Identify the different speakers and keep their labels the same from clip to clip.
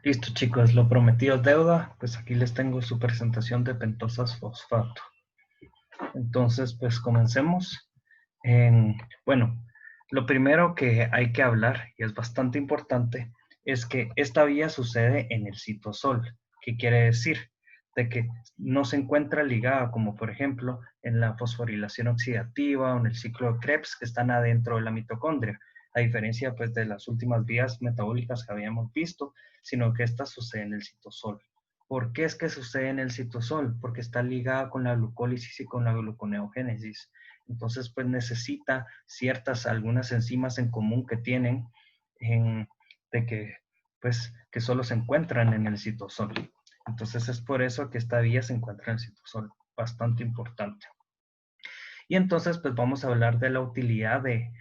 Speaker 1: Listo, chicos, lo prometido es deuda. Pues aquí les tengo su presentación de pentosas fosfato. Entonces, pues comencemos. Bueno, lo primero que hay que hablar, y es bastante importante, es que esta vía sucede en el citosol. ¿Qué quiere decir? De que no se encuentra ligada, como por ejemplo en la fosforilación oxidativa o en el ciclo de Krebs, que están adentro de la mitocondria, a diferencia pues de las últimas vías metabólicas que habíamos visto, sino que esta sucede en el citosol. ¿Por qué es que sucede en el citosol? Porque está ligada con la glucólisis y con la gluconeogénesis. Entonces, pues necesita algunas enzimas en común que tienen, en, de que, pues, que solo se encuentran en el citosol. Entonces, es por eso que esta vía se encuentra en el citosol. Bastante importante. Y entonces, pues, vamos a hablar de la utilidad de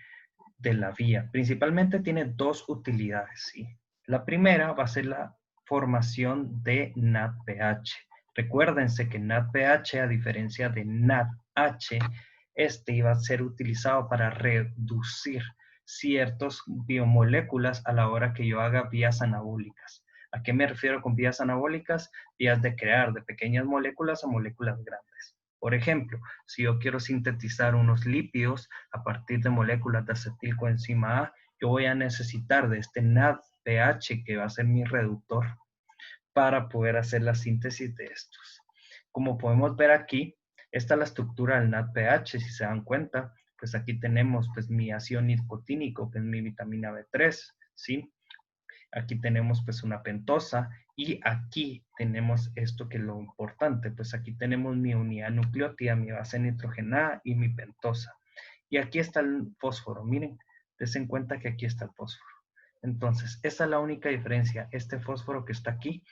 Speaker 1: la vía. Principalmente tiene dos utilidades, ¿sí? La primera va a ser la formación de NADPH. Recuérdense que NADPH, a diferencia de NADH, este iba a ser utilizado para reducir ciertas biomoléculas a la hora que yo haga vías anabólicas. ¿A qué me refiero con vías anabólicas? Vías de crear de pequeñas moléculas a moléculas grandes. Por ejemplo, si yo quiero sintetizar unos lípidos a partir de moléculas de acetilcoenzima A, yo voy a necesitar de este NADPH, que va a ser mi reductor, para poder hacer la síntesis de estos. Como podemos ver aquí, esta es la estructura del NADPH, si se dan cuenta, pues aquí tenemos pues mi ácido nicotínico, que es mi vitamina B3, ¿sí? Aquí tenemos pues una pentosa y aquí tenemos esto que es lo importante, pues aquí tenemos mi unidad nucleótida, mi base nitrogenada y mi pentosa. Y aquí está el fósforo, miren, den cuenta que aquí está el fósforo. Entonces, esa es la única diferencia, este fósforo que está aquí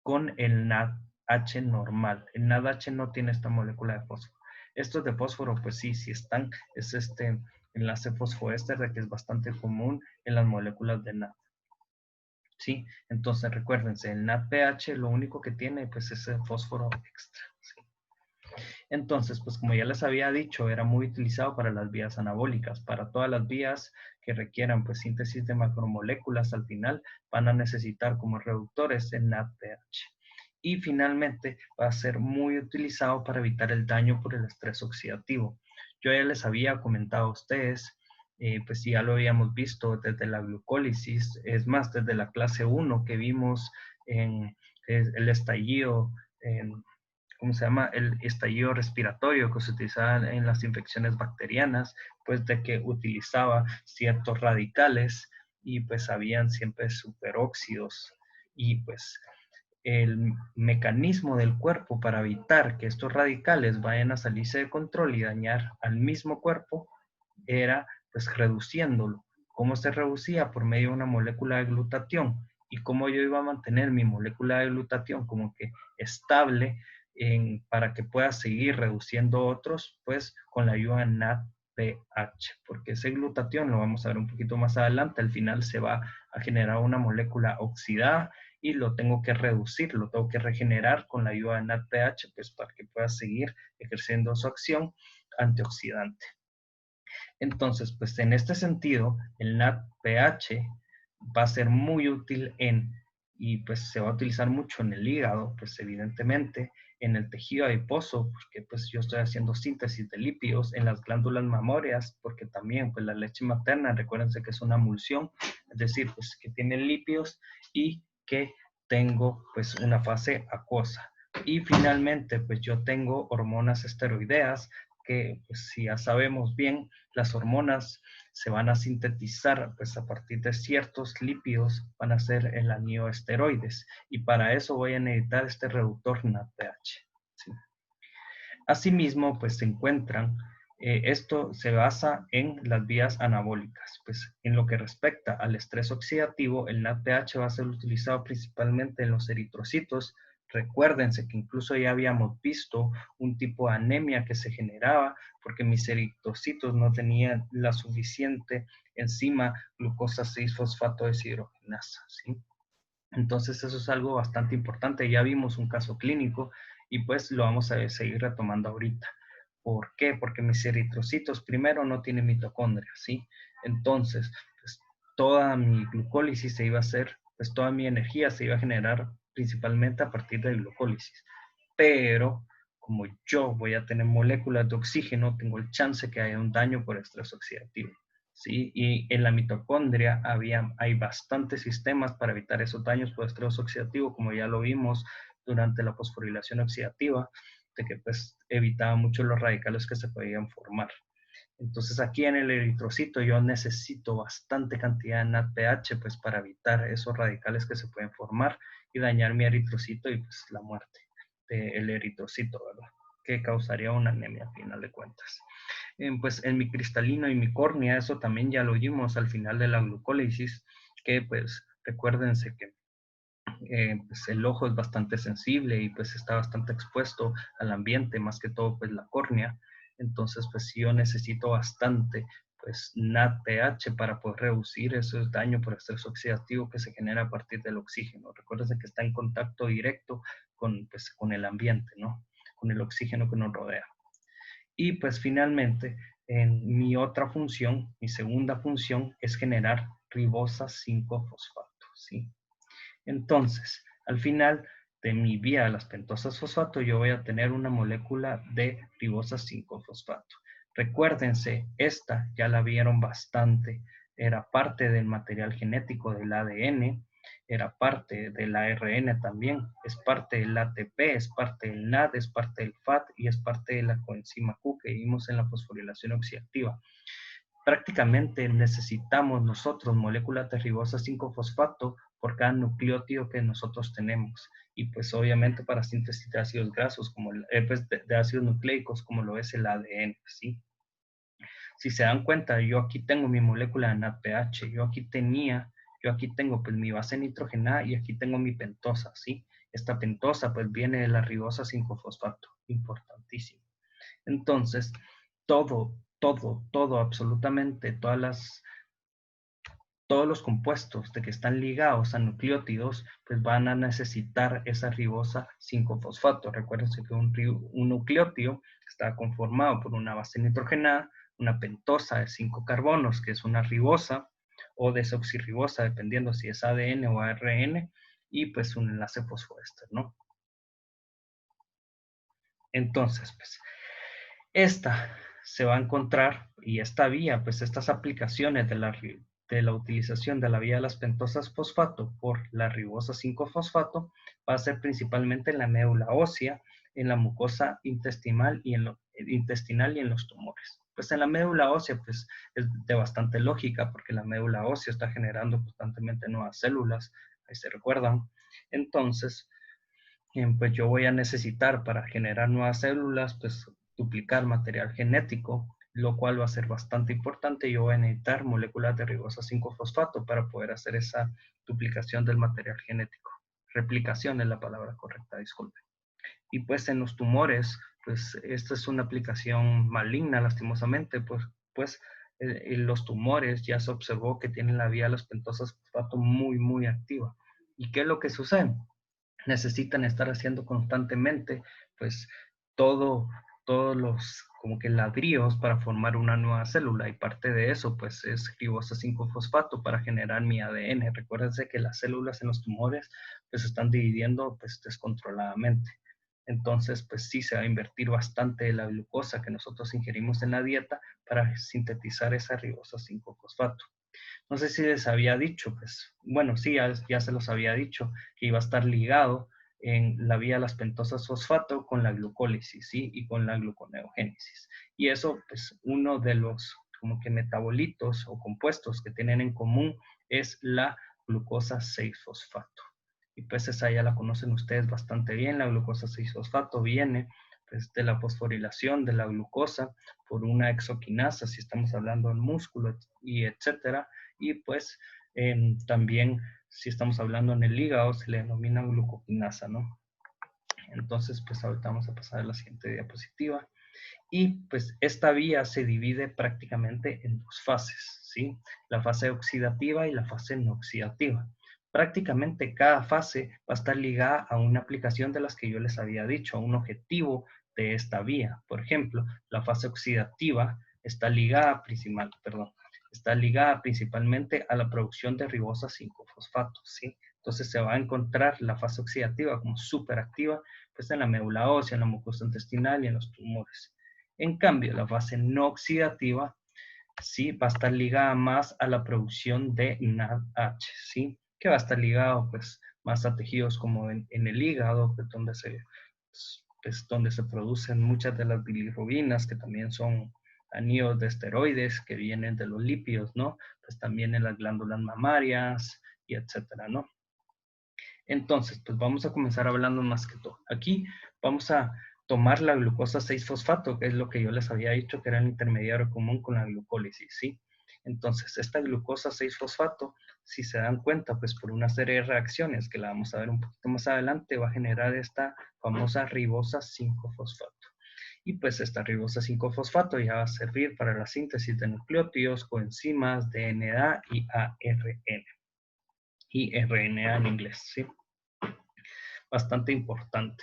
Speaker 1: con el NADH normal. El NADH no tiene esta molécula de fósforo. Estos de fósforo, pues sí, sí están, es este enlace fosfoéster que es bastante común en las moléculas de NAD. ¿Sí? Entonces recuérdense, el NADPH lo único que tiene pues es el fósforo extra. ¿Sí? Entonces, pues como ya les había dicho, era muy utilizado para las vías anabólicas, para todas las vías que requieran pues síntesis de macromoléculas al final van a necesitar como reductores el NADPH. Y finalmente va a ser muy utilizado para evitar el daño por el estrés oxidativo. Yo ya les había comentado a ustedes, pues ya lo habíamos visto desde la glucólisis, es más, desde la clase 1 que vimos en el estallido, en, ¿cómo se llama? El estallido respiratorio que se utilizaba en las infecciones bacterianas, pues de que utilizaba ciertos radicales y pues habían siempre superóxidos y pues el mecanismo del cuerpo para evitar que estos radicales vayan a salirse de control y dañar al mismo cuerpo era pues reduciéndolo. ¿Cómo se reducía? Por medio de una molécula de glutatión. ¿Y cómo yo iba a mantener mi molécula de glutatión como que estable para que pueda seguir reduciendo otros? Pues con la ayuda de NADPH, porque ese glutatión, lo vamos a ver un poquito más adelante, al final se va a generar una molécula oxidada y lo tengo que reducir, lo tengo que regenerar con la ayuda de NADPH, pues para que pueda seguir ejerciendo su acción antioxidante. Entonces, pues en este sentido, el NADPH va a ser muy útil y pues se va a utilizar mucho en el hígado, pues evidentemente, en el tejido adiposo, porque pues yo estoy haciendo síntesis de lípidos, en las glándulas mamarias, porque también pues la leche materna, recuérdense que es una emulsión, es decir, pues que tiene lípidos y que tengo pues una fase acuosa. Y finalmente, pues yo tengo hormonas esteroideas, que pues si ya sabemos bien, las hormonas se van a sintetizar pues a partir de ciertos lípidos, van a ser el anioesteroides y para eso voy a necesitar este reductor NADPH. ¿Sí? Asimismo, pues se encuentran, esto se basa en las vías anabólicas. Pues en lo que respecta al estrés oxidativo, el NADPH va a ser utilizado principalmente en los eritrocitos. Recuérdense que incluso ya habíamos visto un tipo de anemia que se generaba porque mis eritrocitos no tenían la suficiente enzima glucosa 6-fosfato deshidrogenasa, ¿sí? Entonces eso es algo bastante importante. Ya vimos un caso clínico y pues lo vamos a seguir retomando ahorita. ¿Por qué? Porque mis eritrocitos primero no tienen mitocondria, ¿sí? Entonces, pues toda mi glucólisis se iba a hacer pues toda mi energía se iba a generar principalmente a partir de glucólisis. Pero como yo voy a tener moléculas de oxígeno, tengo el chance que haya un daño por estrés oxidativo. ¿Sí? Y en la mitocondria hay bastantes sistemas para evitar esos daños por estrés oxidativo, como ya lo vimos durante la fosforilación oxidativa, de que pues evitaba mucho los radicales que se podían formar. Entonces aquí en el eritrocito yo necesito bastante cantidad de NADPH pues para evitar esos radicales que se pueden formar y dañar mi eritrocito y pues la muerte del eritrocito, ¿verdad? Que causaría una anemia a final de cuentas. Pues en mi cristalino y mi córnea, eso también ya lo vimos al final de la glucólisis, que pues recuérdense que pues el ojo es bastante sensible y pues está bastante expuesto al ambiente, más que todo pues la córnea. Entonces pues yo necesito bastante pues NADPH para poder reducir ese daño por estrés oxidativo que se genera a partir del oxígeno. Recuerden que está en contacto directo con, pues, con el ambiente, ¿no? Con el oxígeno que nos rodea. Y pues finalmente, en mi otra función, mi segunda función es generar ribosa 5-fosfato, ¿sí? Entonces, al final de mi vía de las pentosas fosfato, yo voy a tener una molécula de ribosa 5-fosfato. Recuérdense, esta ya la vieron bastante, era parte del material genético del ADN, era parte del ARN también, es parte del ATP, es parte del NAD, es parte del FAT y es parte de la coenzima Q que vimos en la fosforilación oxidativa. Prácticamente necesitamos nosotros moléculas de ribosa 5-fosfato por cada nucleótido que nosotros tenemos. Y pues obviamente para síntesis de ácidos grasos, como pues de ácidos nucleicos, como lo es el ADN, ¿sí? Si se dan cuenta, yo aquí tengo mi molécula de NADPH, yo aquí tengo pues mi base nitrogenada y aquí tengo mi pentosa, ¿sí? Esta pentosa pues viene de la ribosa 5-fosfato, importantísimo. Entonces, todo, absolutamente, todos los compuestos de que están ligados a nucleótidos, pues van a necesitar esa ribosa 5-fosfato. Recuerden que un nucleótido está conformado por una base nitrogenada, una pentosa de 5 carbonos, que es una ribosa, o desoxirribosa, dependiendo si es ADN o ARN, y pues un enlace fosfoéster, ¿no? Entonces, pues, esta se va a encontrar, y esta vía, pues estas aplicaciones de la utilización de la vía de las pentosas fosfato por la ribosa 5-fosfato va a ser principalmente en la médula ósea, en la mucosa intestinal y en los tumores. Pues en la médula ósea, pues es de bastante lógica, porque la médula ósea está generando constantemente nuevas células, ahí se recuerdan. Entonces, pues yo voy a necesitar para generar nuevas células, pues duplicar material genético, lo cual va a ser bastante importante. Yo voy a necesitar moléculas de ribosa 5-fosfato para poder hacer esa duplicación del material genético. Replicación es la palabra correcta, disculpe. Y pues en los tumores, pues esta es una aplicación maligna, lastimosamente, pues en los tumores ya se observó que tienen la vía de las pentosas fosfato muy activa. ¿Y qué es lo que sucede? Necesitan estar haciendo constantemente, pues, todo, todos los como que ladrillos para formar una nueva célula y parte de eso, pues, es ribosa 5-fosfato para generar mi ADN. Recuérdense que las células en los tumores, pues, se están dividiendo, pues, descontroladamente. Entonces, pues, sí se va a invertir bastante de la glucosa que nosotros ingerimos en la dieta para sintetizar esa ribosa 5-fosfato. No sé si les había dicho, pues, bueno, sí, ya se los había dicho, que iba a estar ligado en la vía de las pentosas fosfato con la glucólisis, ¿sí? Y con la gluconeogénesis. Y eso, pues, uno de los como que metabolitos o compuestos que tienen en común es la glucosa 6-fosfato. Y pues esa ya la conocen ustedes bastante bien, la glucosa 6-fosfato viene pues, de la fosforilación de la glucosa por una exoquinasa, si estamos hablando del músculo y etcétera, y pues también si estamos hablando en el hígado se le denomina glucoquinasa, ¿no? Entonces, pues ahorita vamos a pasar a la siguiente diapositiva. Y pues esta vía se divide prácticamente en dos fases, ¿sí? La fase oxidativa y la fase no oxidativa. Prácticamente cada fase va a estar ligada a una aplicación de las que yo les había dicho, a un objetivo de esta vía. Por ejemplo, la fase oxidativa está ligada principalmente a la producción de ribosa 5-fosfato, ¿sí? Entonces se va a encontrar la fase oxidativa como superactiva pues en la médula ósea, en la mucosa intestinal y en los tumores. En cambio, la fase no oxidativa sí va a estar ligada más a la producción de NADH, ¿sí? Que va a estar ligado pues más a tejidos como en el hígado, pues, donde se producen muchas de las bilirrubinas, que también son anillos de esteroides que vienen de los lípidos, ¿no? Pues también en las glándulas mamarias y etcétera, ¿no? Entonces, pues vamos a comenzar hablando más que todo. Aquí vamos a tomar la glucosa 6-fosfato, que es lo que yo les había dicho que era el intermediario común con la glucólisis, ¿sí? Entonces, esta glucosa 6-fosfato, si se dan cuenta, pues por una serie de reacciones que la vamos a ver un poquito más adelante, va a generar esta famosa ribosa 5-fosfato. Y pues esta ribosa 5-fosfato ya va a servir para la síntesis de nucleótidos, coenzimas, DNA y ARN. Y RNA en inglés, ¿sí? Bastante importante.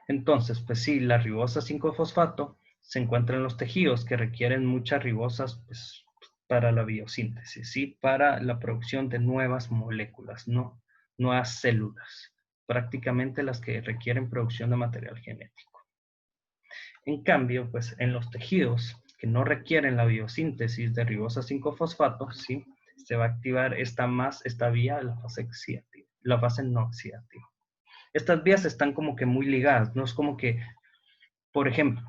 Speaker 1: Entonces, pues sí, la ribosa 5-fosfato se encuentra en los tejidos que requieren muchas ribosas pues, para la biosíntesis, ¿sí? Para la producción de nuevas moléculas, no nuevas células, prácticamente las que requieren producción de material genético. En cambio, pues en los tejidos que no requieren la biosíntesis de ribosa 5-fosfato, ¿sí? Se va a activar esta vía, la fase oxidativa, la fase no oxidativa. Estas vías están como que muy ligadas, no es como que, por ejemplo,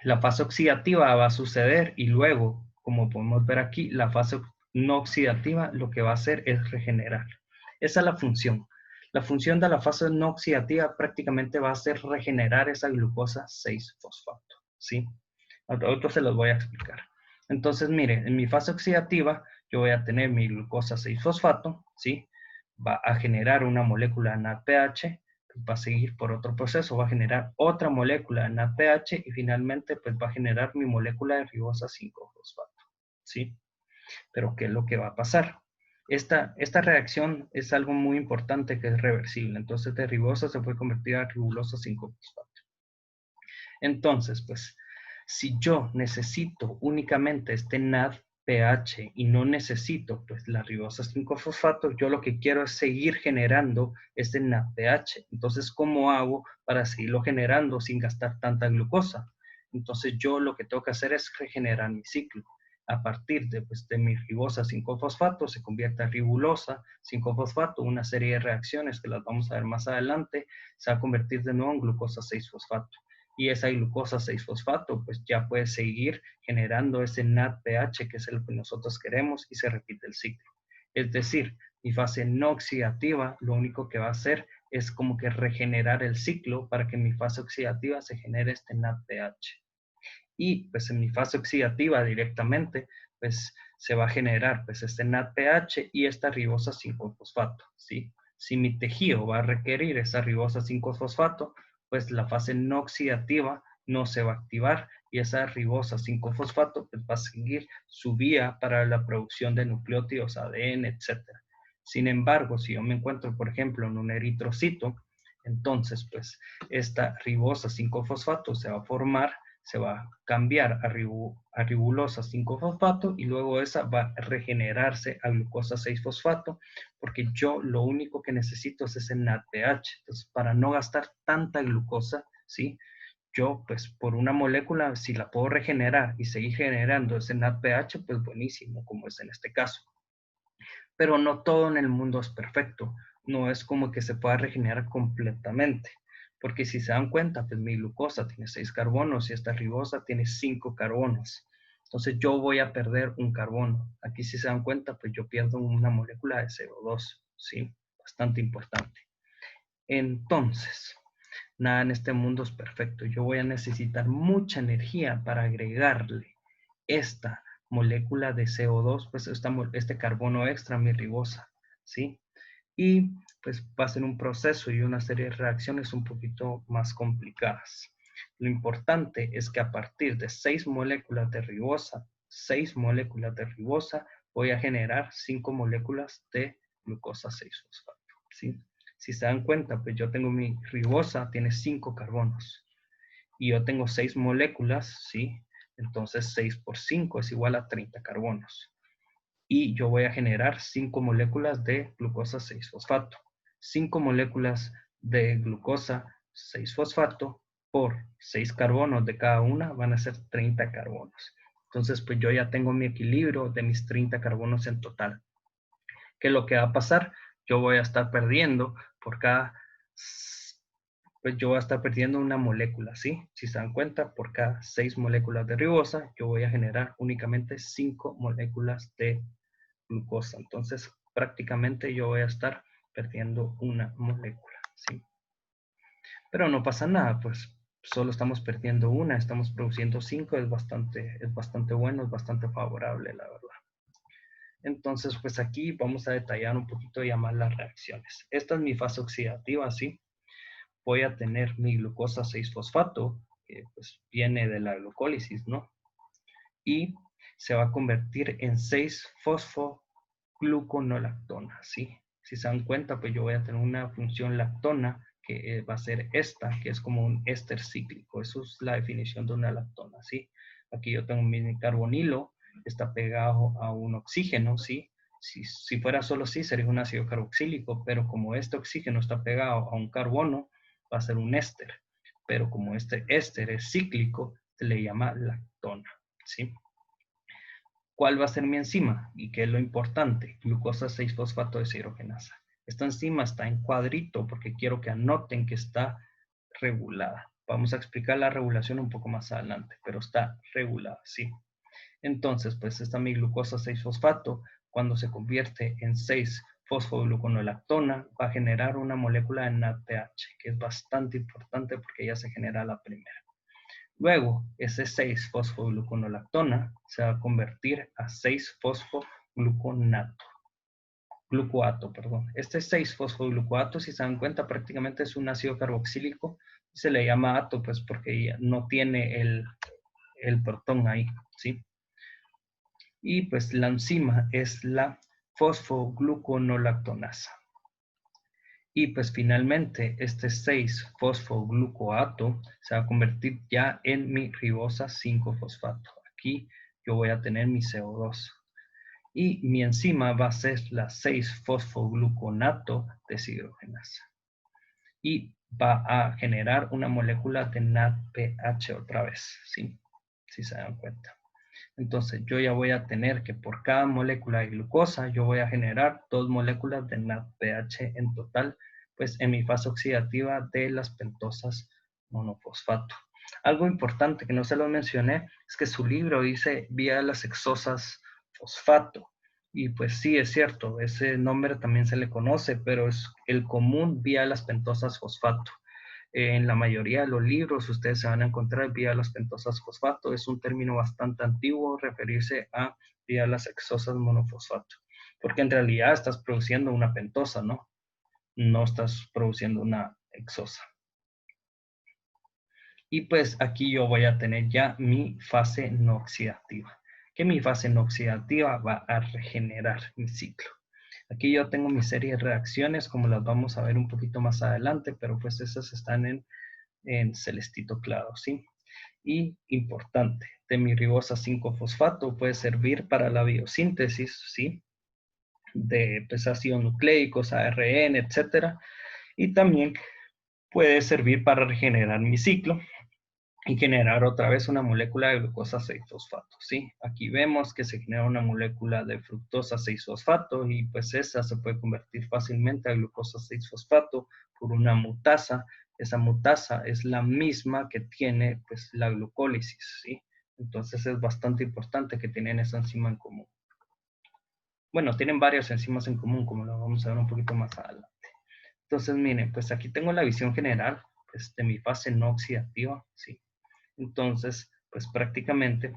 Speaker 1: la fase oxidativa va a suceder y luego, como podemos ver aquí, la fase no oxidativa lo que va a hacer es regenerar. Esa es la función. La función de la fase no oxidativa prácticamente va a ser regenerar esa glucosa 6-fosfato, ¿sí? Ahora se los voy a explicar. Entonces, mire, en mi fase oxidativa yo voy a tener mi glucosa 6-fosfato, ¿sí? Va a generar una molécula NADPH, va a seguir por otro proceso, va a generar otra molécula de NADPH y finalmente pues va a generar mi molécula de ribosa 5-fosfato, ¿sí? Pero ¿qué es lo que va a pasar? Esta reacción es algo muy importante que es reversible, entonces de ribosa se puede convertir a ribulosa 5-fosfato. Entonces, pues, si yo necesito únicamente este NADPH y no necesito pues la ribosa 5-fosfato, yo lo que quiero es seguir generando este NADPH. Entonces, ¿cómo hago para seguirlo generando sin gastar tanta glucosa? Entonces, yo lo que tengo que hacer es regenerar mi ciclo. A partir de mi ribosa 5-fosfato se convierte a ribulosa 5-fosfato, una serie de reacciones que las vamos a ver más adelante, se va a convertir de nuevo en glucosa 6-fosfato. Y esa glucosa 6-fosfato pues ya puede seguir generando ese NADPH que es el que nosotros queremos y se repite el ciclo. Es decir, mi fase no oxidativa lo único que va a hacer es como que regenerar el ciclo para que en mi fase oxidativa se genere este NADPH. Y pues en mi fase oxidativa directamente pues se va a generar pues este NADPH y esta ribosa 5-fosfato, ¿sí? Si mi tejido va a requerir esa ribosa 5-fosfato, pues la fase no oxidativa no se va a activar y esa ribosa 5-fosfato pues va a seguir su vía para la producción de nucleótidos, ADN, etc. Sin embargo, si yo me encuentro, por ejemplo, en un eritrocito, entonces pues esta ribosa 5-fosfato se va a formar, se va a cambiar a ribulosa 5-fosfato y luego esa va a regenerarse a glucosa 6-fosfato porque yo lo único que necesito es ese NADPH. Entonces, para no gastar tanta glucosa, ¿sí? Yo, pues, por una molécula, si la puedo regenerar y seguir generando ese NADPH, pues buenísimo, como es en este caso. Pero no todo en el mundo es perfecto. No es como que se pueda regenerar completamente. Porque si se dan cuenta, pues mi glucosa tiene 6 carbonos y esta ribosa tiene 5 carbonos. Entonces yo voy a perder un carbono. Aquí si se dan cuenta, pues yo pierdo una molécula de CO2, ¿sí? Bastante importante. Entonces, nada en este mundo es perfecto. Yo voy a necesitar mucha energía para agregarle esta molécula de CO2, pues este carbono extra a mi ribosa, ¿sí? Y pues va a ser un proceso y una serie de reacciones un poquito más complicadas. Lo importante es que a partir de 6 moléculas de ribosa, voy a generar 5 moléculas de glucosa 6-fosfato, ¿sí? Si se dan cuenta, pues yo tengo mi ribosa, tiene 5 carbonos y yo tengo 6 moléculas, ¿sí? Entonces 6 por 5 es igual a 30 carbonos. y yo voy a generar 5 moléculas de glucosa 6-fosfato. 5 moléculas de glucosa 6-fosfato por 6 carbonos de cada una van a ser 30 carbonos. Entonces, pues yo ya tengo mi equilibrio de mis 30 carbonos en total. ¿Qué es lo que va a pasar? Yo voy a estar perdiendo por cada, pues yo voy a estar perdiendo una molécula, ¿sí? Si se dan cuenta, por cada 6 moléculas de ribosa, yo voy a generar únicamente 5 moléculas de glucosa. Entonces, prácticamente yo voy a estar perdiendo una molécula, ¿sí? Pero no pasa nada, pues solo estamos perdiendo una, estamos produciendo 5, es bastante bueno, es bastante favorable, la verdad. Entonces, pues aquí vamos a detallar un poquito ya más las reacciones. Esta es mi fase oxidativa, ¿sí? Voy a tener mi glucosa 6-fosfato, que pues viene de la glucólisis, ¿no? Y se va a convertir en 6-fosfogluconolactona, ¿sí? Si se dan cuenta, pues yo voy a tener una función lactona que va a ser esta, que es como un éster cíclico. Eso es la definición de una lactona, ¿sí? Aquí yo tengo mi carbonilo, está pegado a un oxígeno, ¿sí? Si fuera solo así, sería un ácido carboxílico, pero como este oxígeno está pegado a un carbono, va a ser un éster. Pero como este éster es cíclico, se le llama lactona, ¿sí? ¿Cuál va a ser mi enzima? Y qué es lo importante, glucosa 6-fosfato deshidrogenasa. Esta enzima está en cuadrito porque quiero que anoten que está regulada. Vamos a explicar la regulación un poco más adelante, pero está regulada, sí. Entonces, pues esta mi glucosa 6-fosfato, cuando se convierte en 6-fosfogluconolactona, va a generar una molécula de NADPH, que es bastante importante porque ya se genera la primera. Luego, ese 6-fosfogluconolactona se va a convertir a 6-fosfogluconato. Glucoato, perdón. Este 6-fosfoglucoato, si se dan cuenta, prácticamente es un ácido carboxílico. Se le llama ato, pues porque no tiene el protón ahí, ¿sí? Y pues la enzima es la fosfogluconolactonasa. Y pues finalmente este 6-fosfoglucoato se va a convertir ya en mi ribosa 5-fosfato. Aquí yo voy a tener mi CO2. Y mi enzima va a ser la 6-fosfogluconato deshidrogenasa. Y va a generar una molécula de NADPH otra vez, ¿sí? Si se dan cuenta. Entonces yo ya voy a tener que por cada molécula de glucosa yo voy a generar 2 moléculas de NADPH en total, pues en mi fase oxidativa de las pentosas monofosfato. Algo importante que no se lo mencioné es que su libro dice vía de las hexosas fosfato. Y pues sí, es cierto, ese nombre también se le conoce, pero es el común vía de las pentosas fosfato. En la mayoría de los libros ustedes se van a encontrar vía las pentosas fosfato. Es un término bastante antiguo referirse a vía las hexosas monofosfato. Porque en realidad estás produciendo una pentosa, ¿no? No estás produciendo una hexosa. Y pues aquí yo voy a tener ya mi fase no oxidativa. Que mi fase no oxidativa va a regenerar mi ciclo. Aquí yo tengo mi serie de reacciones, como las vamos a ver un poquito más adelante, pero pues esas están en celestito claro, ¿sí? Y importante, de mi ribosa 5-fosfato puede servir para la biosíntesis, ¿sí? De pues, ácidos nucleicos, ARN, etcétera. Y también puede servir para regenerar mi ciclo y generar otra vez una molécula de glucosa 6-fosfato, ¿sí? Aquí vemos que se genera una molécula de fructosa 6-fosfato y pues esa se puede convertir fácilmente a glucosa 6-fosfato por una mutasa. Esa mutasa es la misma que tiene pues la glucólisis, ¿sí? Entonces es bastante importante que tienen esa enzima en común. Bueno, tienen varias enzimas en común, como lo vamos a ver un poquito más adelante. Entonces, miren, pues aquí tengo la visión general pues, de mi fase no oxidativa, ¿sí? Entonces, pues prácticamente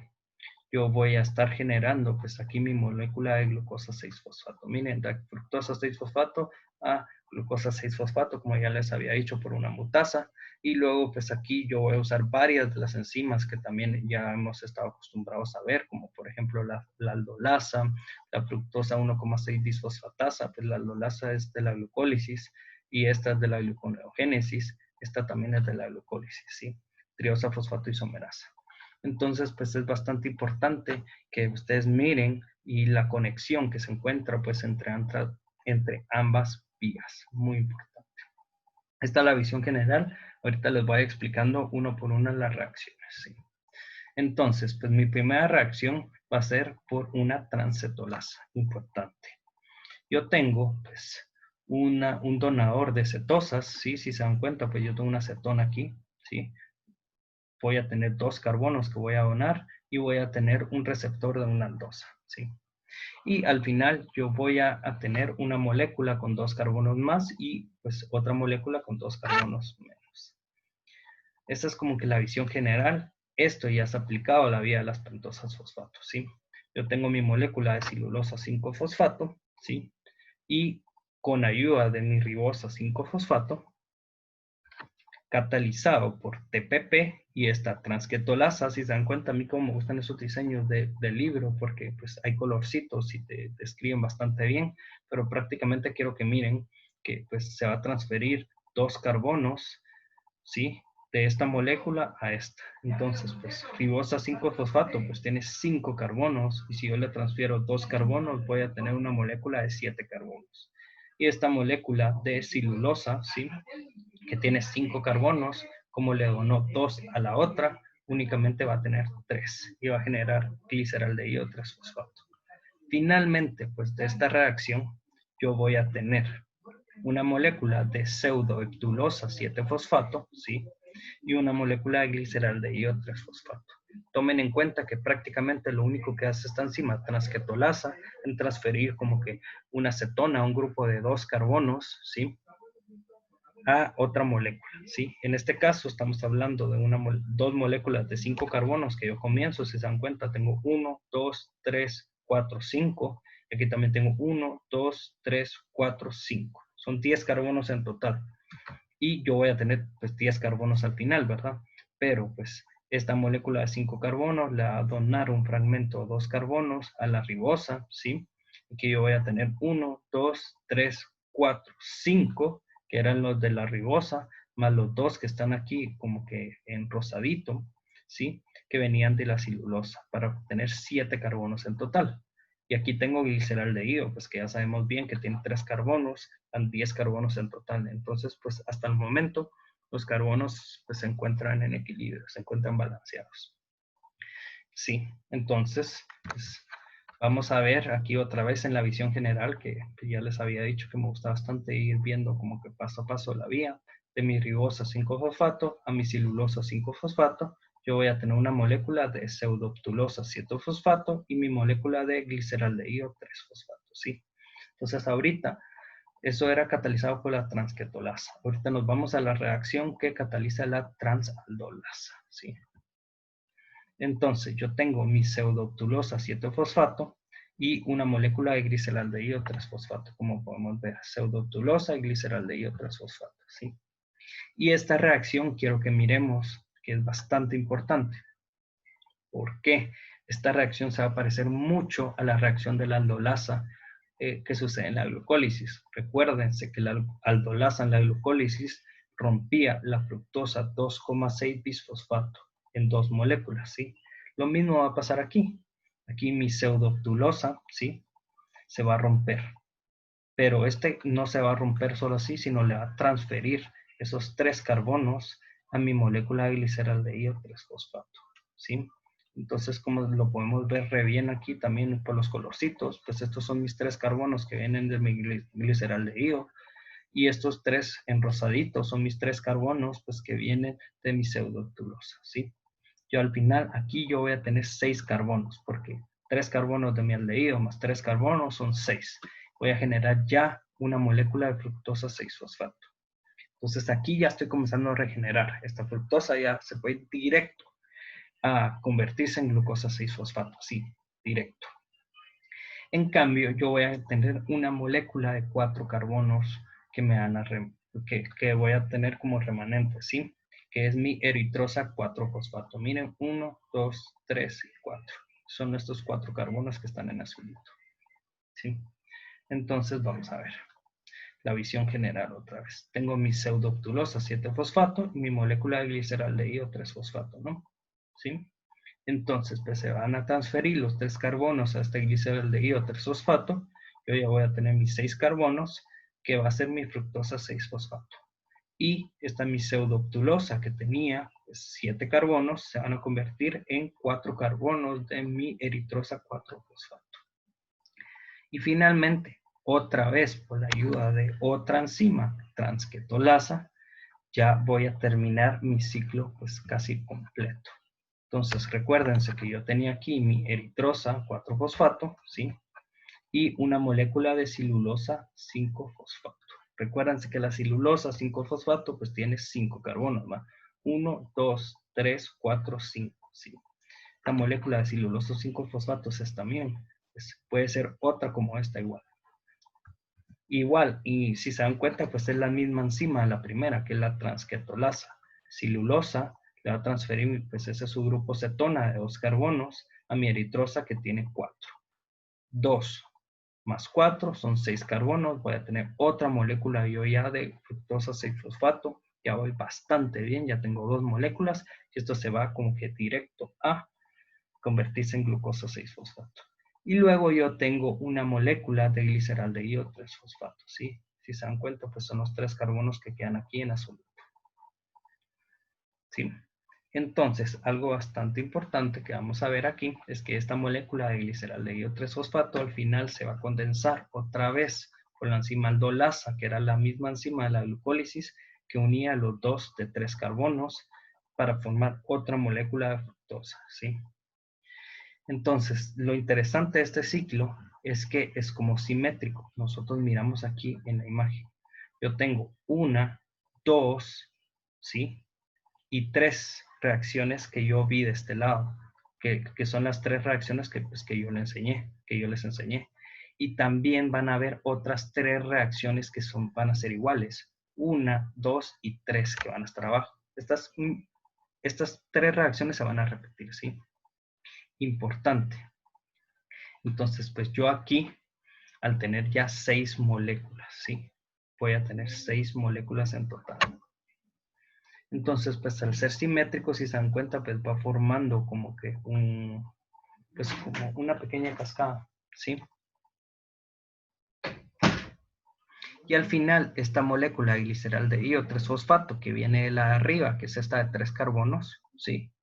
Speaker 1: yo voy a estar generando pues aquí mi molécula de glucosa 6-fosfato. Miren, de fructosa 6-fosfato a glucosa 6-fosfato, como ya les había dicho, por una mutasa. Y luego pues aquí yo voy a usar varias de las enzimas que también ya hemos estado acostumbrados a ver, como por ejemplo la aldolasa, la fructosa 1,6 disfosfatasa, pues la aldolasa es de la glucólisis y esta es de la gluconeogénesis, esta también es de la glucólisis, ¿sí? Triosa fosfato isomerasa. Entonces, pues es bastante importante que ustedes miren y la conexión que se encuentra pues entre ambas vías. Muy importante. Esta es la visión general. Ahorita les voy explicando uno por uno las reacciones. ¿Sí? Entonces, pues mi primera reacción va a ser por una transcetolasa. Importante. Yo tengo pues un donador de cetosas, ¿sí? Si se dan cuenta, pues yo tengo una cetona aquí, ¿sí? Voy a tener 2 carbonos que voy a donar y voy a tener un receptor de una aldosa, ¿sí? Y al final yo voy a tener una molécula con 2 carbonos más y pues otra molécula con 2 carbonos menos. Esta es como que la visión general. Esto ya es aplicado a la vía de las pentosas fosfato, ¿sí? Yo tengo mi molécula de celulosa 5-fosfato, ¿sí? Y con ayuda de mi ribosa 5-fosfato, catalizado por TPP y esta transquetolasa. Si se dan cuenta, a mí como me gustan esos diseños del libro, porque pues hay colorcitos y te describen bastante bien, pero prácticamente quiero que miren que pues se va a transferir 2 carbonos, ¿sí? De esta molécula a esta. Entonces, pues ribosa 5-fosfato, pues tiene 5 carbonos, y si yo le transfiero 2 carbonos, voy a tener una molécula de 7 carbonos. Y esta molécula de celulosa, ¿sí? Que tiene 5 carbonos, como le donó 2 a la otra, únicamente va a tener 3 y va a generar gliceraldehído 3-fosfato. Finalmente, pues de esta reacción, yo voy a tener una molécula de pseudoheptulosa 7-fosfato, ¿sí? Y una molécula de gliceraldehído 3-fosfato. Tomen en cuenta que prácticamente lo único que hace esta enzima transquetolasa en transferir como que una cetona, un grupo de 2 carbonos, ¿sí? A otra molécula, ¿sí? En este caso estamos hablando de dos moléculas de 5 carbonos que yo comienzo, si se dan cuenta, tengo 1, 2, 3, 4, 5. Y aquí también tengo 1, 2, 3, 4, 5. Son 10 carbonos en total. Y yo voy a tener pues 10 carbonos al final, ¿verdad? Pero pues esta molécula de 5 carbonos le va a donar un fragmento de 2 carbonos a la ribosa, ¿sí? Aquí yo voy a tener 1, 2, 3, 4, 5, que eran los de la ribosa, más los 2 que están aquí como que en rosadito, ¿sí? Que venían de la celulosa, para obtener 7 carbonos en total. Y aquí tengo gliceraldehído, pues que ya sabemos bien que tiene 3 carbonos, 10 carbonos en total. Entonces, pues hasta el momento, los carbonos pues se encuentran en equilibrio, se encuentran balanceados. Sí, entonces, pues vamos a ver aquí otra vez en la visión general, que ya les había dicho que me gusta bastante ir viendo como que paso a paso la vía de mi ribosa 5-fosfato a mi celulosa 5-fosfato. Yo voy a tener una molécula de pseudoptulosa 7-fosfato y mi molécula de gliceraldehído 3-fosfato, ¿sí? Entonces ahorita, eso era catalizado por la transquetolasa. Ahorita nos vamos a la reacción que cataliza la transaldolasa, ¿sí? Entonces, yo tengo mi pseudoptulosa 7-fosfato y una molécula de gliceraldehído 3-fosfato, como podemos ver, pseudoptulosa y gliceraldehído 3-fosfato, ¿sí? Y esta reacción quiero que miremos, que es bastante importante. ¿Por qué? Esta reacción se va a parecer mucho a la reacción de la aldolasa que sucede en la glucólisis. Recuérdense que la aldolasa en la glucólisis rompía la fructosa 2,6 bisfosfato en 2 moléculas, ¿sí? Lo mismo va a pasar aquí. Aquí mi pseudoptulosa, ¿sí? Se va a romper. Pero este no se va a romper solo así, sino le va a transferir esos 3 carbonos a mi molécula de gliceraldehído 3-fosfato, ¿sí? Entonces, como lo podemos ver re bien aquí también por los colorcitos, pues estos son mis 3 carbonos que vienen de mi gliceraldehído, y estos 3 en rosadito son mis 3 carbonos pues que vienen de mi pseudoptulosa, ¿sí? Yo al final aquí yo voy a tener 6 carbonos, porque 3 carbonos de mi aldehído más 3 carbonos son 6. Voy a generar ya una molécula de fructosa 6-fosfato. Entonces aquí ya estoy comenzando a regenerar. Esta fructosa ya se puede ir directo a convertirse en glucosa 6-fosfato, sí, directo. En cambio, yo voy a tener una molécula de 4 carbonos que me van a que voy a tener como remanente, ¿sí? Que es mi eritrosa 4-fosfato. Miren, 1, 2, 3 y 4. Son estos 4 carbonos que están en azulito, ¿sí? Entonces, vamos a ver la visión general otra vez. Tengo mi pseudoptulosa 7-fosfato y mi molécula de gliceraldehído 3-fosfato, ¿no? ¿Sí? Entonces, pues se van a transferir los 3 carbonos a este gliceraldehído 3-fosfato. Yo ya voy a tener mis 6 carbonos, que va a ser mi fructosa 6-fosfato. Y esta mi pseudobtulosa que tenía 7 carbonos, se van a convertir en 4 carbonos de mi eritrosa 4-fosfato. Y finalmente, otra vez por la ayuda de otra enzima transquetolasa, ya voy a terminar mi ciclo pues casi completo. Entonces recuérdense que yo tenía aquí mi eritrosa 4-fosfato, ¿sí? Y una molécula de celulosa 5-fosfato. Recuérdense que la celulosa 5-fosfato pues tiene 5 carbonos, ¿va? 1, 2, 3, 4, 5, ¿sí? La molécula de celulosa 5-fosfato es también, pues, puede ser otra como esta igual. Igual, y si se dan cuenta, pues es la misma enzima, la primera, que es la transquetolasa. Celulosa le va a transferir, pues ese es su grupo cetona de 2 carbonos, a mi eritrosa que tiene 4. 2 más 4 son 6 carbonos, voy a tener otra molécula yo ya de fructosa 6-fosfato, ya voy bastante bien, ya tengo 2 moléculas, y esto se va como que directo a convertirse en glucosa 6-fosfato. Y luego yo tengo una molécula de gliceraldehído 3-fosfato, ¿sí? Si se dan cuenta, pues son los 3 carbonos que quedan aquí en azul. ¿Sí? Entonces, algo bastante importante que vamos a ver aquí es que esta molécula de gliceraldehído 3-fosfato al final se va a condensar otra vez con la enzima aldolasa, que era la misma enzima de la glucólisis que unía los 2 de 3 carbonos para formar otra molécula de fructosa, ¿sí? Entonces, lo interesante de este ciclo es que es como simétrico. Nosotros miramos aquí en la imagen. Yo tengo 1, 2, ¿sí? Y 3 reacciones que yo vi de este lado, que son las 3 reacciones que, pues, que yo les enseñé. Y también van a haber otras 3 reacciones que van a ser iguales. 1, 2 y 3 que van a estar abajo. Estas 3 reacciones se van a repetir, ¿sí? Importante. Entonces, pues yo aquí, al tener ya 6 moléculas, ¿sí? Voy a tener 6 moléculas en total. Entonces, pues al ser simétrico, si se dan cuenta, pues va formando como que pues como una pequeña cascada, ¿sí? Y al final, esta molécula de gliceraldehído 3-fosfato, que viene de la de arriba, que es esta de 3 carbonos, ¿sí?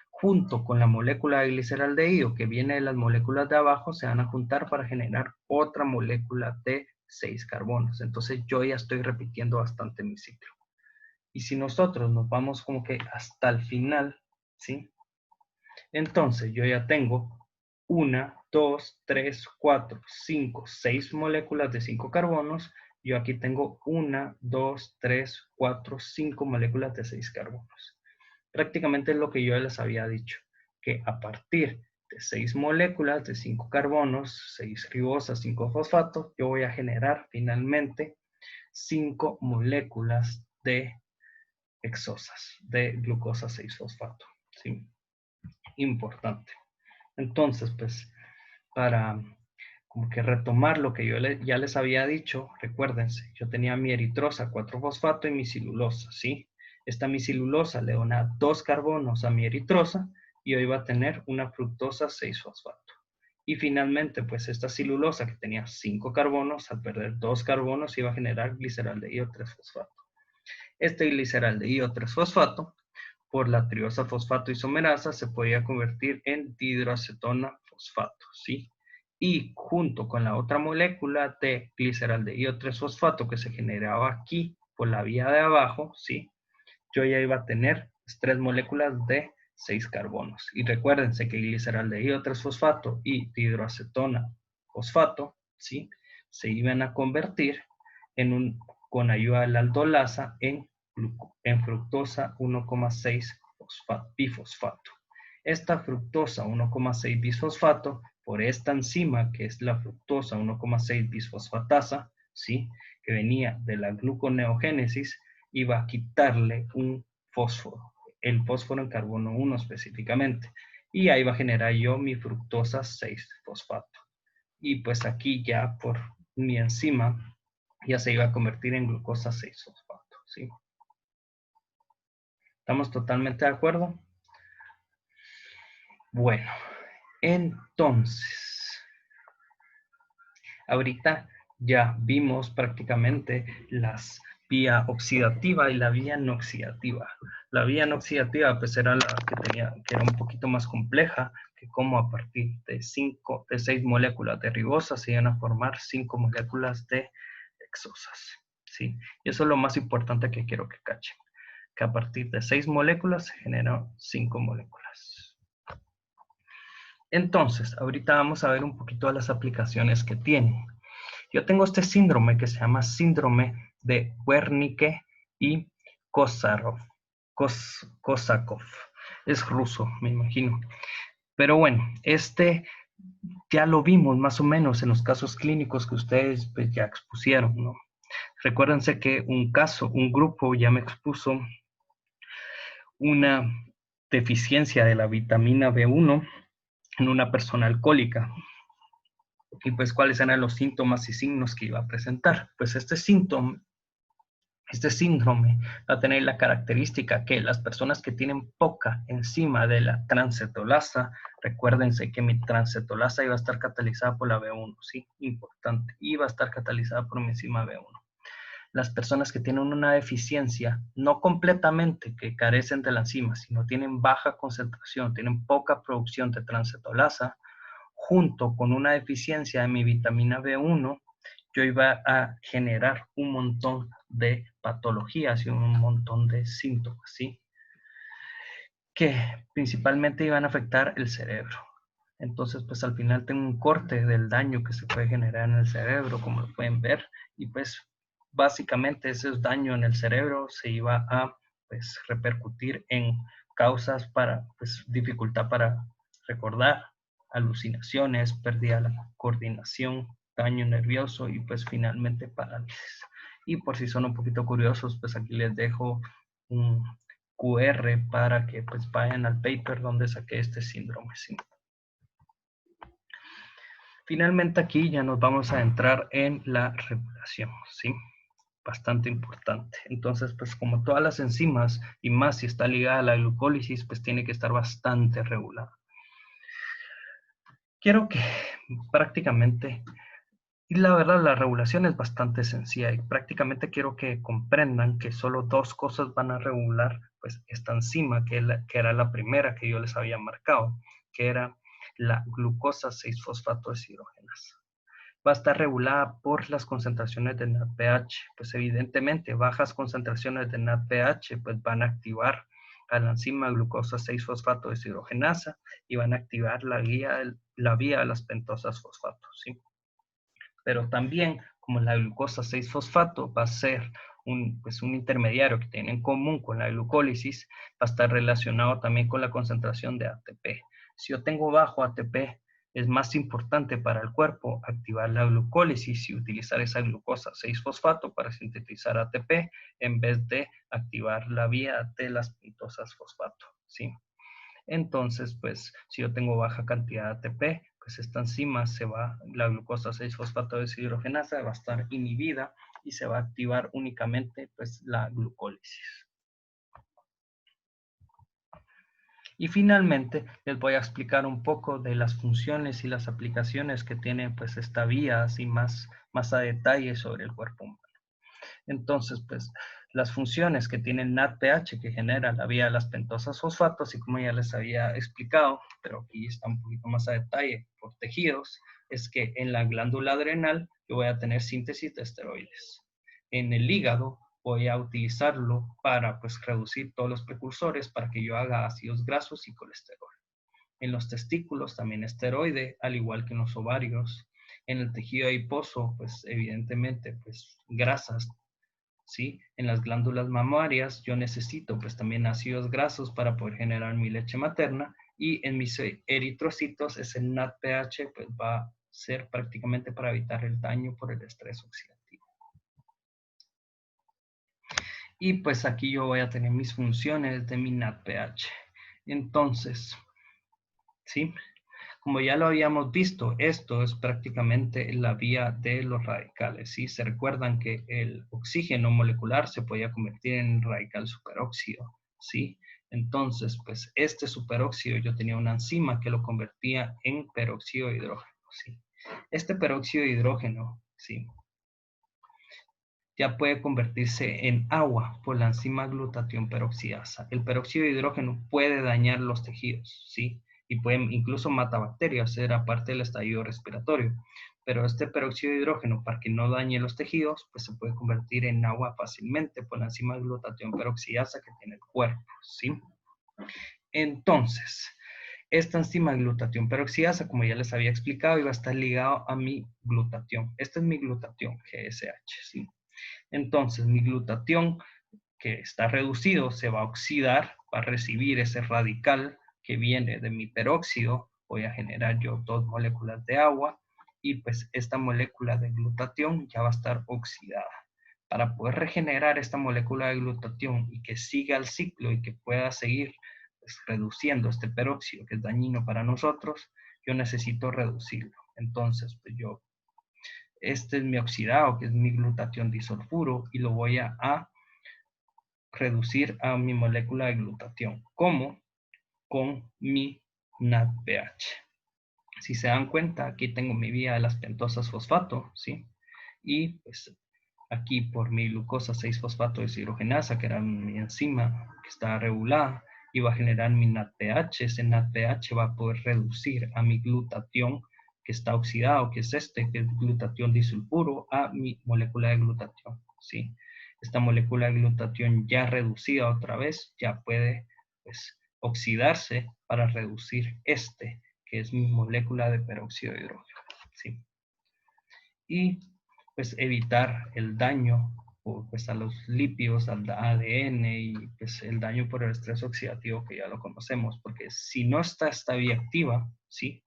Speaker 1: Junto con la molécula de gliceraldehído que viene de las moléculas de abajo, se van a juntar para generar otra molécula de 6 carbonos. Entonces yo ya estoy repitiendo bastante mi ciclo. Y si nosotros nos vamos como que hasta el final, ¿sí? Entonces yo ya tengo 1, 2, 3, 4, 5, 6 moléculas de 5 carbonos. Yo aquí tengo 1, 2, 3, 4, 5 moléculas de 6 carbonos. Prácticamente es lo que yo les había dicho, que a partir de 6 moléculas de 5 carbonos, 6 ribosas, 5 fosfatos, yo voy a generar finalmente 5 moléculas de hexosas, de glucosa 6-fosfato. ¿Sí? Importante. Entonces, pues, para como que retomar lo que yo ya les había dicho, recuérdense, yo tenía mi eritrosa 4-fosfato y mi celulosa, ¿sí? Esta mi celulosa le dona 2 carbonos a mi eritrosa y hoy va a tener una fructosa 6-fosfato. Y finalmente, pues esta celulosa que tenía 5 carbonos, al perder 2 carbonos iba a generar gliceraldehído 3-fosfato. Este gliceraldehído 3-fosfato, por la triosa fosfato isomerasa, se podía convertir en dihidroacetona fosfato, ¿sí? Y junto con la otra molécula de gliceraldehído 3-fosfato que se generaba aquí por la vía de abajo, ¿sí? Yo ya iba a tener 3 moléculas de 6 carbonos. Y recuérdense que gliceraldehído 3-fosfato y dihidroacetona fosfato, ¿sí? Se iban a convertir con ayuda de la aldolasa en fructosa 1,6 bifosfato. Esta fructosa 1,6 bisfosfato, por esta enzima que es la fructosa 1,6 bisfosfatasa, ¿sí? Que venía de la gluconeogénesis, iba a quitarle un fósforo, el fósforo en carbono 1 específicamente, y ahí va a generar yo mi fructosa 6-fosfato. Y pues aquí ya por mi enzima ya se iba a convertir en glucosa 6-fosfato, ¿sí? ¿Estamos totalmente de acuerdo? Bueno, entonces, ahorita ya vimos prácticamente las vía oxidativa y la vía no oxidativa. La vía no oxidativa pues era la que era un poquito más compleja, que como a partir de 6 moléculas de ribosa se iban a formar 5 moléculas de hexosas, ¿sí? Y eso es lo más importante que quiero que cachen, que a partir de 6 moléculas se generan 5 moléculas. Entonces, ahorita vamos a ver un poquito de las aplicaciones que tienen. Yo tengo este síndrome que se llama síndrome de Wernicke y Korsakoff. Es ruso, me imagino. Pero bueno, este ya lo vimos más o menos en los casos clínicos que ustedes pues, ya expusieron, ¿no? Recuérdense que un grupo ya me expuso una deficiencia de la vitamina B1 en una persona alcohólica. Y pues, ¿cuáles eran los síntomas y signos que iba a presentar? Pues este síndrome va a tener la característica que las personas que tienen poca enzima de la transcetolasa, recuérdense que mi transcetolasa iba a estar catalizada por la B1, ¿sí? Importante, iba a estar catalizada por mi enzima B1. Las personas que tienen una deficiencia, no completamente que carecen de la enzima, sino tienen baja concentración, tienen poca producción de transcetolasa, junto con una deficiencia de mi vitamina B1, yo iba a generar un montón de patologías y un montón de síntomas, ¿sí? Que principalmente iban a afectar el cerebro. Entonces, pues al final tengo un corte del daño que se puede generar en el cerebro, como lo pueden ver, y pues básicamente ese daño en el cerebro se iba a pues repercutir en causas para pues dificultad para recordar, alucinaciones, pérdida de la coordinación, daño nervioso y pues finalmente parálisis. Y por si son un poquito curiosos, pues aquí les dejo un QR para que pues vayan al paper donde saqué este síndrome, ¿sí? Finalmente aquí ya nos vamos a entrar en la regulación, ¿sí? Bastante importante. Entonces, pues como todas las enzimas, y más si está ligada a la glucólisis, pues tiene que estar bastante regulada. Quiero que prácticamente, y la verdad la regulación es bastante sencilla, y prácticamente quiero que comprendan que solo dos cosas van a regular pues esta enzima, que era la primera que yo les había marcado, que era la glucosa 6-fosfato deshidrogenasa. Va a estar regulada por las concentraciones de NADPH. Pues evidentemente bajas concentraciones de NADPH pues van a activar a la enzima glucosa 6-fosfato deshidrogenasa y van a activar la vía de las pentosas fosfatos, ¿sí? Pero también como la glucosa 6-fosfato va a ser pues un intermediario que tiene en común con la glucólisis, va a estar relacionado también con la concentración de ATP. Si yo tengo bajo ATP, es más importante para el cuerpo activar la glucólisis y utilizar esa glucosa 6-fosfato para sintetizar ATP en vez de activar la vía de las pentosas fosfato, ¿sí? Entonces, pues, si yo tengo baja cantidad de ATP, pues esta enzima la glucosa 6-fosfato deshidrogenasa va a estar inhibida y se va a activar únicamente, pues, la glucólisis. Y finalmente, les voy a explicar un poco de las funciones y las aplicaciones que tiene, pues, esta vía, así más a detalle sobre el cuerpo humano. Entonces, pues, las funciones que tiene el NADPH que genera la vía de las pentosas fosfatos, y como ya les había explicado, pero aquí está un poquito más a detalle por tejidos, es que en la glándula adrenal yo voy a tener síntesis de esteroides. En el hígado voy a utilizarlo para pues reducir todos los precursores para que yo haga ácidos grasos y colesterol. En los testículos también esteroide, al igual que en los ovarios. En el tejido adiposo, pues evidentemente, pues grasas, ¿sí? En las glándulas mamarias yo necesito pues también ácidos grasos para poder generar mi leche materna, y en mis eritrocitos ese NADPH pues va a ser prácticamente para evitar el daño por el estrés oxidativo. Y pues aquí yo voy a tener mis funciones de mi NADPH. Entonces, ¿sí? Como ya lo habíamos visto, esto es prácticamente la vía de los radicales, ¿sí? Se recuerdan que el oxígeno molecular se podía convertir en radical superóxido, ¿sí? Entonces, pues este superóxido, yo tenía una enzima que lo convertía en peróxido de hidrógeno, ¿sí? Este peróxido de hidrógeno, ¿sí?, ya puede convertirse en agua por la enzima glutatión peroxidasa. El peróxido de hidrógeno puede dañar los tejidos, ¿sí? Y puede incluso matar bacterias, era parte del estadio respiratorio. Pero este peróxido de hidrógeno, para que no dañe los tejidos, pues se puede convertir en agua fácilmente por la enzima glutatión peroxidasa que tiene el cuerpo, ¿sí? Entonces, esta enzima glutatión peroxidasa, como ya les había explicado, iba a estar ligado a mi glutatión. Este es mi glutatión, GSH, ¿sí? Entonces, mi glutatión, que está reducido, se va a oxidar, va a recibir ese radical que viene de mi peróxido. Voy a generar yo 2 moléculas de agua y pues esta molécula de glutatión ya va a estar oxidada. Para poder regenerar esta molécula de glutatión y que siga el ciclo y que pueda seguir pues, reduciendo este peróxido que es dañino para nosotros, yo necesito reducirlo. Entonces, pues este es mi oxidado, que es mi glutatión disulfuro, y lo voy a reducir a mi molécula de glutatión. ¿Cómo? Con mi NADPH. Si se dan cuenta, aquí tengo mi vía de las pentosas fosfato, ¿sí? Y pues aquí por mi glucosa 6-fosfato deshidrogenasa, que era mi enzima que estaba regulada, iba a generar mi NADPH. Ese NADPH va a poder reducir a mi glutatión que está oxidado, que es que es glutatión disulfuro, a mi molécula de glutatión, ¿sí? Esta molécula de glutatión ya reducida otra vez, ya puede pues, oxidarse para reducir que es mi molécula de peróxido de hidrógeno, ¿sí? Y pues evitar el daño pues, a los lípidos, al ADN y pues, el daño por el estrés oxidativo que ya lo conocemos, porque si no está esta vía activa, ¿sí?,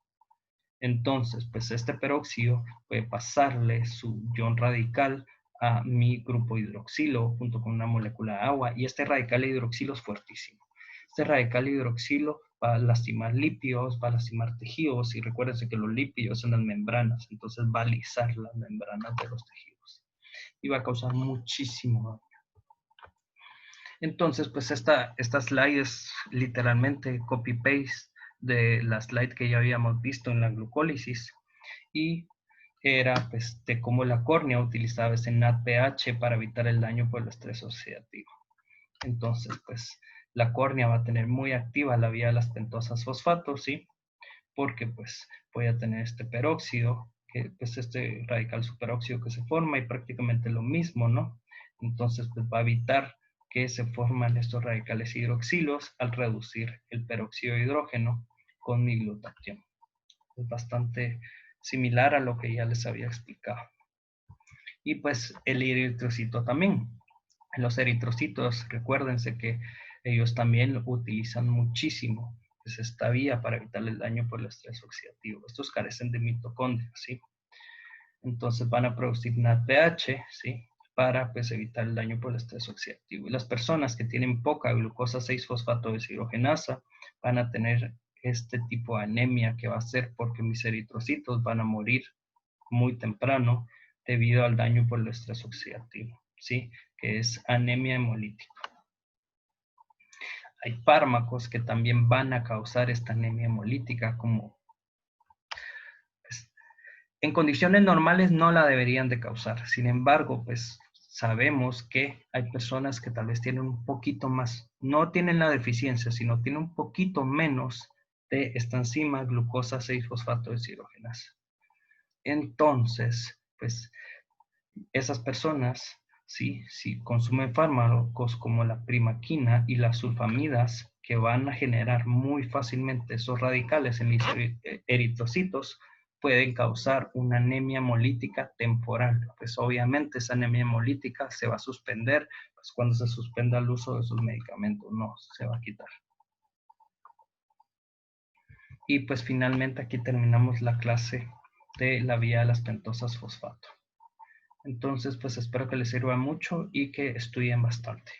Speaker 1: entonces pues este peróxido puede pasarle su ion radical a mi grupo hidroxilo junto con una molécula de agua, y este radical de hidroxilo es fuertísimo. Este radical de hidroxilo va a lastimar lípidos, va a lastimar tejidos, y recuérdense que los lípidos son las membranas, entonces va a alisar las membranas de los tejidos y va a causar muchísimo daño. Entonces, pues esta slide es literalmente copy-paste de la slide que ya habíamos visto en la glucólisis, y era pues, de cómo la córnea utilizaba ese NADPH para evitar el daño por el estrés oxidativo. Entonces, pues la córnea va a tener muy activa la vía de las pentosas fosfatos, ¿sí? Porque pues voy a tener este peróxido, que pues este radical superóxido que se forma y prácticamente lo mismo, ¿no? Entonces, pues va a evitar que se forman estos radicales hidroxilos al reducir el peróxido de hidrógeno con mi glutatión. Es bastante similar a lo que ya les había explicado. Y pues el eritrocito también. Los eritrocitos, recuérdense que ellos también utilizan muchísimo pues, esta vía para evitar el daño por el estrés oxidativo. Estos carecen de mitocondrias, ¿sí? Entonces van a producir NADPH, ¿sí?, para pues, evitar el daño por el estrés oxidativo. Y las personas que tienen poca glucosa 6-fosfato deshidrogenasa van a tener este tipo de anemia, que va a ser porque mis eritrocitos van a morir muy temprano debido al daño por el estrés oxidativo, ¿sí?, que es anemia hemolítica. Hay fármacos que también van a causar esta anemia hemolítica, como pues, en condiciones normales no la deberían de causar. Sin embargo, pues sabemos que hay personas que tal vez tienen un poquito más, no tienen la deficiencia, sino tienen un poquito menos de esta enzima glucosa 6-fosfato deshidrogenasa. Entonces, pues esas personas, ¿sí?, si consumen fármacos como la primaquina y las sulfamidas, que van a generar muy fácilmente esos radicales en mis eritrocitos, pueden causar una anemia hemolítica temporal. Pues obviamente esa anemia hemolítica se va a suspender pues, cuando se suspenda el uso de esos medicamentos, no se va a quitar. Y pues finalmente aquí terminamos la clase de la vía de las pentosas fosfato. Entonces, pues espero que les sirva mucho y que estudien bastante.